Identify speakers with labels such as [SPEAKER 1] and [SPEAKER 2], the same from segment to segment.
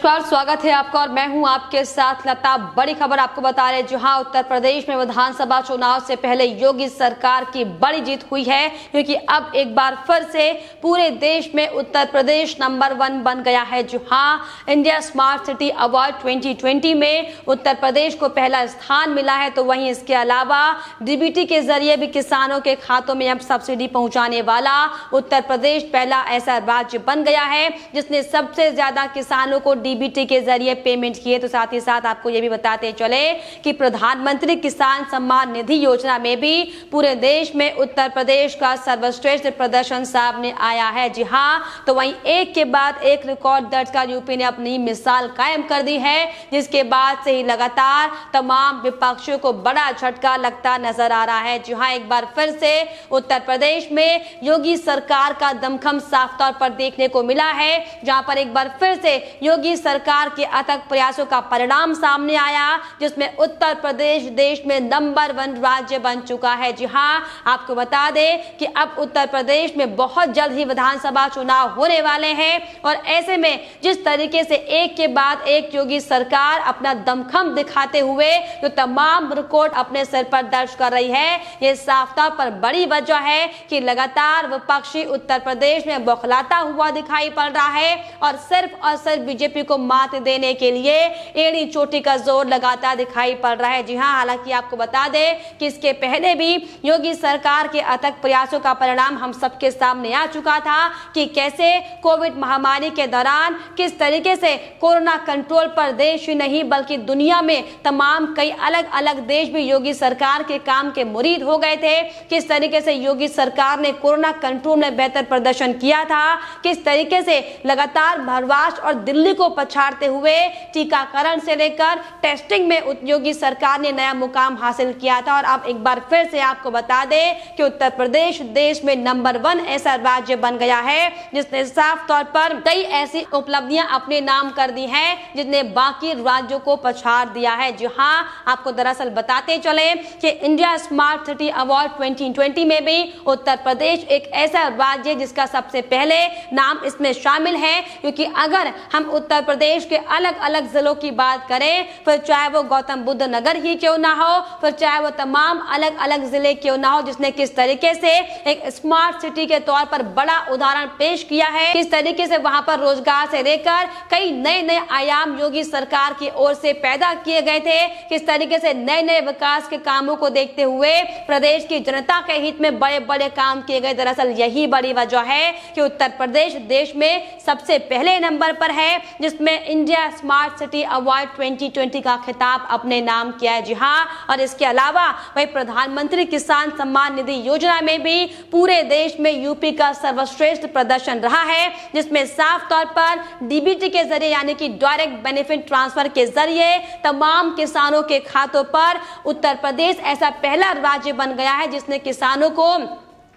[SPEAKER 1] नमस्कार, स्वागत है आपका और मैं हूं आपके साथ लता। बड़ी खबर आपको बता रहे, जहां उत्तर प्रदेश में विधानसभा चुनाव से पहले योगी सरकार की बड़ी जीत हुई है, क्योंकि अब एक बार फिर से पूरे देश में उत्तर प्रदेश नंबर 1 बन गया है। जहां इंडिया स्मार्ट सिटी अवार्ड 2020 में उत्तर प्रदेश को पहला स्थान मिला है, तो वहीं इसके अलावा डीबीटी के जरिए भी किसानों के खातों में अब सब्सिडी पहुंचाने वाला उत्तर प्रदेश पहला ऐसा राज्य बन गया है जिसने सबसे ज्यादा किसानों को डीबीटी के जरिए पेमेंट किए। तो साथ ही साथ आपको ये भी बताते चले कि प्रधानमंत्री किसान सम्मान निधि योजना में भी पूरे देश में उत्तर प्रदेश का सर्वश्रेष्ठ प्रदर्शन सामने आया है। जी हाँ, तो वहीं एक के बाद एक रिकॉर्ड दर्ज कर यूपी ने अपनी मिसाल कायम कर दी है, जिसके बाद से ही लगातार तमाम विपक्षियों को बड़ा झटका लगता नजर आ रहा है। जी हाँ, एक बार फिर से उत्तर प्रदेश में योगी सरकार का दमखम साफ तौर पर देखने को मिला है, जहां पर एक बार फिर से योगी सरकार के अथक प्रयासों का परिणाम सामने आया, जिसमें उत्तर प्रदेश देश में नंबर 1 राज्य बन चुका है। जी हाँ, आपको बता दें कि अब उत्तर प्रदेश में बहुत जल्द ही विधानसभा चुनाव होने वाले हैं, और ऐसे में जिस तरीके से एक के बाद एक योगी सरकार अपना दमखम दिखाते हुए जो तमाम रिकॉर्ड अपने सिर पर दर्ज कर रही है, ये साफ तौर पर बड़ी वजह है कि लगातार विपक्षी उत्तर प्रदेश में बौखलाता हुआ दिखाई पड़ रहा है, और सिर्फ बीजेपी को मात देने के लिए एड़ी चोटी का जोर लगाता दिखाई पड़ रहा है। जी हाँ, हालांकि आपको बता दें कि इसके पहले भी योगी सरकार के अथक प्रयासों का परिणाम हम सबके सामने आ चुका था कि कैसे कोविड महामारी के दौरान किस तरीके से कोरोना कंट्रोल पर देश ही नहीं बल्कि दुनिया में तमाम कई अलग अलग देश भी योगी सरकार के काम के मुरीद हो गए थे। किस तरीके से योगी सरकार ने कोरोना कंट्रोल में बेहतर प्रदर्शन किया था, किस तरीके से लगातार महाराष्ट्र और दिल्ली को पछाड़ते हुए टीकाकरण से लेकर टेस्टिंग में योगी सरकार ने नया मुकाम हासिल किया था। और अब एक बार फिर से आपको बता दें कि उत्तर प्रदेश देश में नंबर 1 ऐसा राज्य बन गया है जिसने साफ तौर पर कई ऐसी उपलब्धियां अपने नाम कर दी हैं जिसने बाकी राज्यों को पछाड़ दिया है। जी हाँ, आपको दरअसल बताते चले कि इंडिया स्मार्ट सिटी अवार्ड 2020 में भी उत्तर प्रदेश एक ऐसा राज्य जिसका सबसे पहले नाम इसमें शामिल है, क्योंकि अगर हम उत्तर प्रदेश के अलग अलग जिलों की बात करें, फिर चाहे वो गौतम बुद्ध नगर ही क्यों ना हो, फिर चाहे वो तमाम अलग अलग जिले क्यों ना हो, जिसने किस तरीके से एक स्मार्ट सिटी के तौर पर बड़ा उदाहरण पेश किया है, किस तरीके से वहां पर रोजगार से लेकर कई नए नए आयाम योगी सरकार की ओर से पैदा किए गए थे, किस तरीके से नए नए विकास के कामों को देखते हुए प्रदेश की जनता के हित में बड़े बड़े काम किए गए। दरअसल यही बड़ी वजह है कि उत्तर प्रदेश देश में सबसे पहले नंबर पर है जिसमें इंडिया स्मार्ट सिटी अवार्ड 2020 का खिताब अपने नाम किया है। जी हाँ, और इसके अलावा वही प्रधानमंत्री किसान सम्मान निधि योजना में भी पूरे देश में यूपी का सर्वश्रेष्ठ प्रदर्शन रहा है, जिसमें साफ तौर पर डीबीटी के जरिए यानी कि डायरेक्ट बेनिफिट ट्रांसफर के जरिए तमाम किसानों के खातों पर उत्तर प्रदेश ऐसा पहला राज्य बन गया है जिसने किसानों को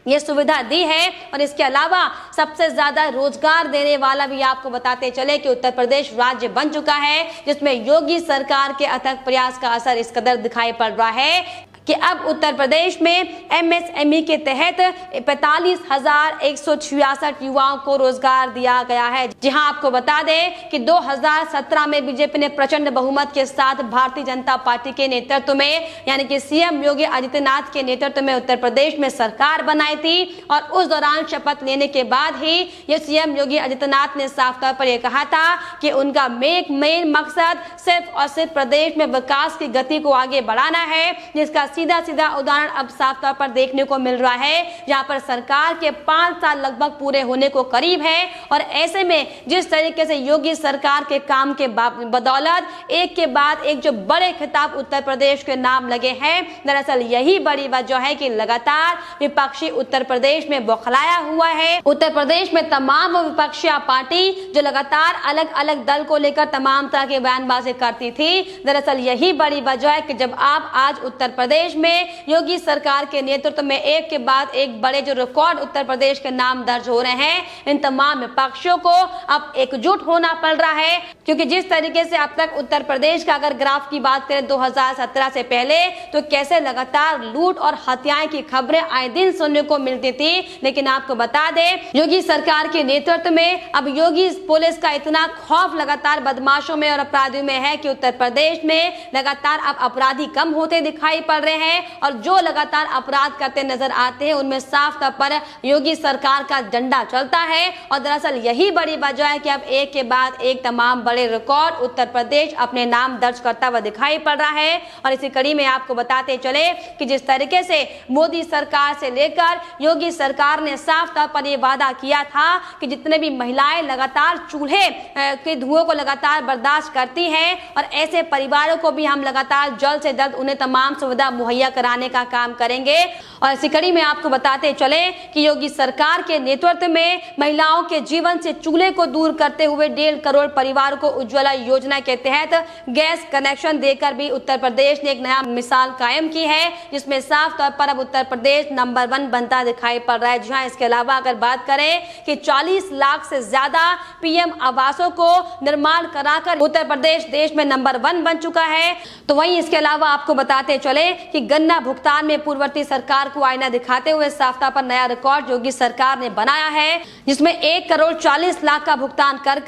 [SPEAKER 1] ये सुविधा दी है। और इसके अलावा सबसे ज्यादा रोजगार देने वाला भी आपको बताते चले कि उत्तर प्रदेश राज्य बन चुका है जिसमें योगी सरकार के अथक प्रयास का असर इस कदर दिखाई पड़ रहा है कि अब उत्तर प्रदेश में एमएसएमई के तहत 45,166 युवाओं को रोजगार दिया गया है। जहां आपको बता दें कि 2017 में बीजेपी ने प्रचंड बहुमत के साथ भारतीय जनता पार्टी के नेतृत्व में यानी कि सीएम योगी आदित्यनाथ के नेतृत्व में उत्तर प्रदेश में सरकार बनाई थी, और उस दौरान शपथ लेने के बाद ही ये सीएम योगी आदित्यनाथ ने साफ तौर पर यह कहा था कि उनका मेन मकसद सिर्फ और सिर्फ प्रदेश में विकास की गति को आगे बढ़ाना है, जिसका सीधा सीधा उदाहरण अब साफ तौर पर देखने को मिल रहा है, जहां पर सरकार के 5 साल लगभग पूरे होने को करीब है। और ऐसे में जिस तरीके से योगी सरकार के काम के बदौलत एक के बाद एक जो बड़े खिताब उत्तर प्रदेश के नाम लगे हैं, दरअसल यही बड़ी वजह है कि लगातार विपक्षी उत्तर प्रदेश में बौखलाया हुआ है। उत्तर प्रदेश में तमाम विपक्षी पार्टी जो लगातार अलग अलग दल को लेकर तमाम तरह के बयानबाजी करती थी, दरअसल यही बड़ी वजह है कि जब आप आज उत्तर प्रदेश प्रदेश में योगी सरकार के नेतृत्व में एक के बाद एक बड़े जो रिकॉर्ड उत्तर प्रदेश के नाम दर्ज हो रहे हैं, इन तमाम विपक्षों को अब एकजुट होना पड़ रहा है। क्योंकि जिस तरीके से अब तक उत्तर प्रदेश का अगर ग्राफ की बात करें 2017 से पहले, तो कैसे लगातार लूट और हत्याएं की खबरें आए दिन सुनने को मिलती थी। लेकिन आपको बता दें, योगी सरकार के नेतृत्व में अब योगी पुलिस का इतना खौफ लगातार बदमाशों में और अपराधियों में है कि उत्तर प्रदेश में लगातार अब अपराधी कम होते दिखाई पड़ रहे हैं और जो लगातार अपराध करते नजर आते हैं उनमें साफ तौर पर योगी सरकार का झंडा चलता है। और दरअसल यही बड़ी वजह है कि अब एक के बाद एक तमाम बड़े रिकॉर्ड उत्तर प्रदेश अपने नाम दर्ज करता हुआ दिखाई पड़ रहा है। और इसी कड़ी में आपको बताते चले कि जिस तरीके से मोदी सरकार से लेकर योगी सरकार ने साफ तौर पर यह वादा किया था कि जितने भी महिलाएं लगातार चूल्हे के धुओं को लगातार बर्दाश्त करती हैं और ऐसे परिवारों को भी हम लगातार जल्द से जल्द उन्हें तमाम सुविधा मुहैया कराने का काम करेंगे। और इसी कड़ी में आपको बताते चले कि योगी सरकार के नेतृत्व में महिलाओं के जीवन से चूल्हे को दूर करते हुए 1.5 करोड़ परिवारों को उज्ज्वला योजना के तहत गैस कनेक्शन देकर भी उत्तर प्रदेश ने एक नया मिसाल कायम की है, जिसमें साफ तौर पर अब उत्तर प्रदेश नंबर 1 बनता दिखाई पड़ रहा है। जी हाँ, इसके अलावा अगर बात करें कि 40 लाख से ज्यादा पीएम आवासों को निर्माण कराकर उत्तर प्रदेश देश में नंबर 1 बन चुका है। तो वहीं इसके अलावा आपको बताते चले कि गन्ना भुगतान में पूर्ववर्ती सरकार को आईना दिखाते हुए साफ तौर पर नया रिकॉर्ड योगी सरकार ने बनाया है, जिसमें 1 करोड़ 40 लाख का भुगतान कर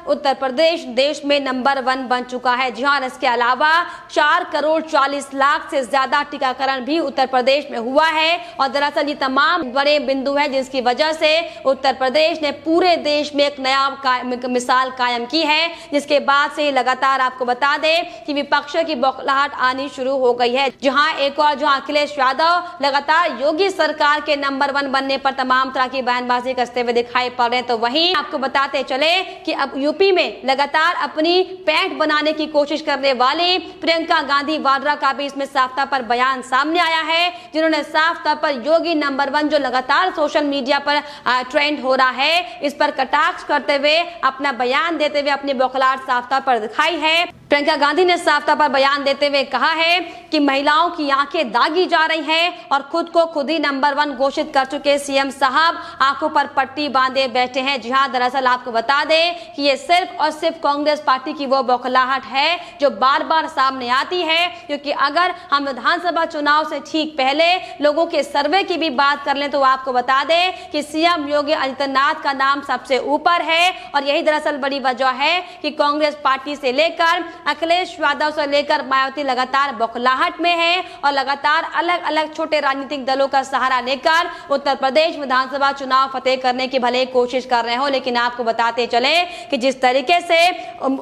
[SPEAKER 1] उत्तर प्रदेश देश में नंबर 1 बन चुका है। जी हाँ, इसके अलावा 4 करोड़ 40 लाख से ज्यादा टीकाकरण भी उत्तर प्रदेश में हुआ है। और दरअसल ये तमाम बड़े बिंदु है जिसकी वजह से उत्तर प्रदेश ने पूरे देश में एक नया मिसाल कायम की है, जिसके बाद से लगातार आपको बता दें कि विपक्ष की बौखलाहट आनी शुरू हो गई है। जहां एक और जहां अखिलेश यादव लगातार योगी सरकार के नंबर 1 बनने पर तमाम तरह की बयानबाजी करते हुए दिखाई पड़ रहे हैं। तो वहीं आपको बताते चले कि अब यूपी में लगातार अपनी पैठ बनाने की कोशिश करने वाली प्रियंका गांधी वाड्रा का भी इसमें साफ तौर पर बयान सामने आया है, जिन्होंने साफ तौर पर योगी नंबर 1 जो लगातार सोशल मीडिया पर ट्रेंड हो रहा है, इस पर कटाक्ष करते हुए अपना बयान देते हुए अपनी बौखलाहट साफ तौर पर दिखाई है। प्रियंका गांधी ने साफ तौर पर बयान देते हुए कहा है कि महिलाओं की आंखें दागी जा रही हैं और खुद को खुद ही नंबर 1 घोषित कर चुके सीएम साहब आंखों पर पट्टी बांधे बैठे हैं। जी हां, दरअसल आपको बता दें कि ये सिर्फ और सिर्फ कांग्रेस पार्टी की वो बौखलाहट है जो बार बार सामने आती है। क्योंकि अगर हम विधानसभा चुनाव से ठीक पहले लोगों के सर्वे की भी बात कर लें तो आपको बता दें कि सीएम योगी आदित्यनाथ का नाम सबसे ऊपर है। और यही दरअसल बड़ी वजह है कि कांग्रेस पार्टी से लेकर अखिलेश यादव से लेकर मायावती लगातार बौखलाहट में है और लगातार अलग अलग छोटे राजनीतिक दलों का सहारा लेकर उत्तर प्रदेश विधानसभा चुनाव फतेह करने की भले कोशिश कर रहे हो। लेकिन आपको बताते चले कि जिस तरीके से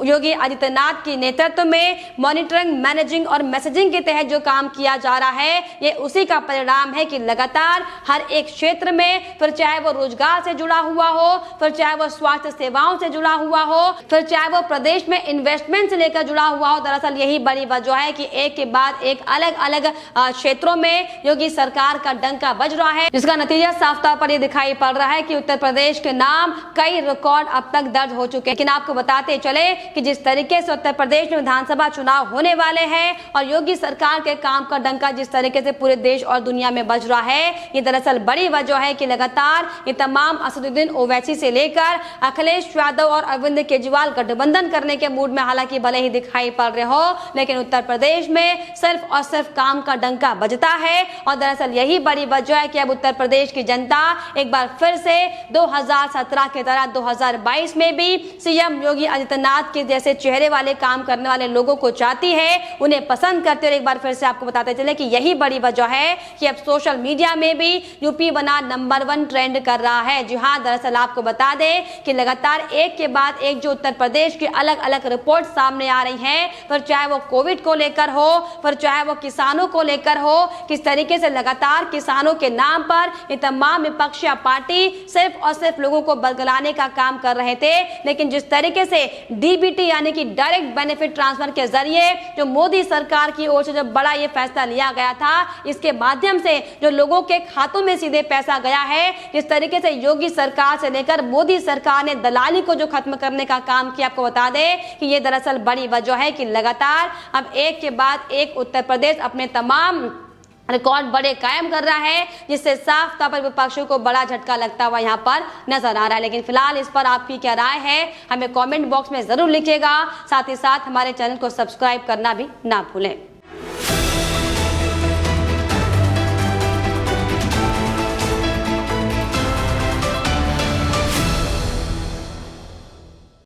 [SPEAKER 1] योगी आदित्यनाथ के नेतृत्व में मॉनिटरिंग, मैनेजिंग और मैसेजिंग के तहत जो काम किया जा रहा है, ये उसी का परिणाम है कि लगातार हर एक क्षेत्र में, फिर चाहे वो रोजगार से जुड़ा हुआ हो, फिर चाहे वो स्वास्थ्य सेवाओं से जुड़ा हुआ हो, फिर चाहे वो प्रदेश में इन्वेस्टमेंट से लेकर जुड़ा हुआ हो, दरअसल यही बड़ी वजह है कि एक के बाद एक अलग अलग क्षेत्रों में योगी सरकार का डंका बज रहा है, जिसका नतीजा साफ तौर पर यह दिखाई पड़ रहा है कि उत्तर प्रदेश के नाम कई रिकॉर्ड अब तक दर्ज हो चुके हैं। लेकिन आपको बताते चले कि जिस तरीके से उत्तर प्रदेश में विधानसभा चुनाव होने वाले हैं और योगी सरकार के काम का डंका जिस तरीके से पूरे देश और दुनिया में बज रहा है, ये दरअसल बड़ी वजह है कि लगातार ये तमाम असदुद्दीन ओवैसी से लेकर अखिलेश यादव और अरविंद केजरीवाल गठबंधन करने के मूड में हालांकि भले ही दिखाई पड़ रहे हो, लेकिन उत्तर प्रदेश में सिर्फ और सिर्फ काम का डंका बजता है। और दरअसल यही बड़ी वजह है कि अब उत्तर प्रदेश की जनता एक बार फिर से 2017 की तरह 2022 में भी सीएम योगी आदित्यनाथ के जैसे चेहरे वाले काम करने वाले लोगों को चाहती है, उन्हें पसंद करते। और एक बार फिर से आपको बताते चले कि यही बड़ी वजह है कि अब सोशल मीडिया में भी यूपी बना नंबर 1 ट्रेंड कर रहा है। जी हाँ, दरअसल आपको बता दें कि लगातार एक के बाद एक जो उत्तर प्रदेश की अलग अलग रिपोर्ट सामने आ रही हैं, फिर चाहे वो कोविड को लेकर हो, फिर चाहे वो किसानों को लेकर हो, किस तरीके से लगातार किसानों के नाम पर ये तमाम विपक्षी पार्टी सिर्फ और सिर्फ लोगों को बदलाने का काम कर रहे थे। लेकिन जिस तरीके से डीबीटी यानी कि डायरेक्ट बेनिफिट ट्रांसफर के जरिए जो मोदी सरकार की ओर से जब बड़ा ये फैसला लिया गया था, इसके माध्यम से जो लोगों के खातों में सीधे पैसा गया है, जिस तरीके से योगी सरकार से लेकर मोदी सरकार ने दलाली को जो खत्म करने का काम किया, आपको बता दें कि ये दरअसल बड़ी वजह है कि लगातार अब एक के बाद एक उत्तर प्रदेश अपने तमाम रिकॉर्ड बड़े कायम कर रहा है, जिससे साफ तौर पर विपक्षियों को बड़ा झटका लगता हुआ यहाँ पर नजर आ रहा है। लेकिन फिलहाल इस पर आपकी क्या राय है, हमें कमेंट बॉक्स में जरूर लिखिएगा। साथ ही साथ हमारे चैनल को सब्सक्राइब करना भी ना भूलें।